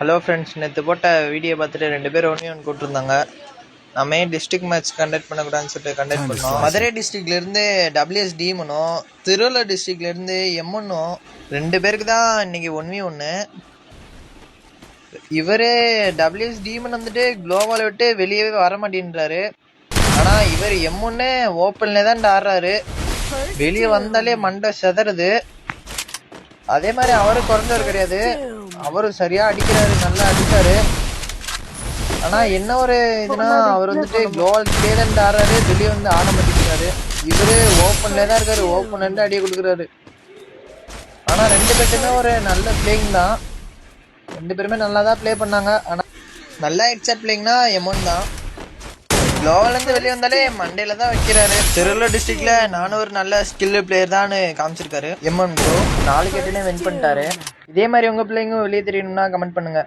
Hello friends, நேற்று போட்ட video பார்த்துட்டு 2 பேர் ஒன்று கூப்பிட்டுருந்தாங்க. நம்ம ஏன் டிஸ்ட்ரிக்ட் மேட்ச் கண்டக்ட் பண்ணக்கூடாதுன்னு சொல்லிட்டு கண்டக்ட் பண்ணோம். மதுரை டிஸ்ட்ரிக்ட்லேருந்து WS டீமனும், திருவள்ளூர் டிஸ்ட்ரிக்ட்லேருந்து M1ம் 2 பேருக்கு தான் இன்னைக்கு 1v1. இவரே WS டீமன் வந்துட்டு குளோவால் விட்டு வெளியவே வர மாட்டேன்றாரு. ஆனால் இவர் M1 ஓப்பன்ல தான் ஆடுறாரு. வெளியே வந்தாலே மண்டை செதறது. அதே மாதிரி அவரு குறைஞ்சவர் கிடையாது, அவரும் சரியா அடிக்கிறாரு, நல்லா அடிச்சாரு. ஆனா என்ன ஒரு இதுனா அவர் வந்துட்டு குளோவால் கிட்டே தான் ஆடுறாரு, வெளியே வந்து ஆட மாட்டேங்கிறாரு. இவரு ஓப்பன்ல தான் இருக்காரு, ஓப்பன்ல இருந்து அடிய கொடுக்குறாரு. ஆனா 2 பேருமே ஒரு நல்ல பிளேயிங் தான், 2 பேருமே நல்லா தான் பிளே பண்ணாங்க. ஆனா நல்லா ஹெட்செட் பிளேயிங்னா M1 தான். குளோவால் இருந்து வெளியே வந்தாலே மண்டேல தான் வைக்கிறாரு. திருவள்ளூர் டிஸ்ட்ரிக்ட்ல நானும் ஒரு நல்ல ஸ்கில் பிளேயர் தான் காமிச்சிருக்காரு M1 ப்ரோ. 4 கேட்டுனே வின் பண்ணிட்டாரு. இதே மாதிரி உங்க பிள்ளைங்க வெளியே தெரியணும்னா கமெண்ட் பண்ணுங்க.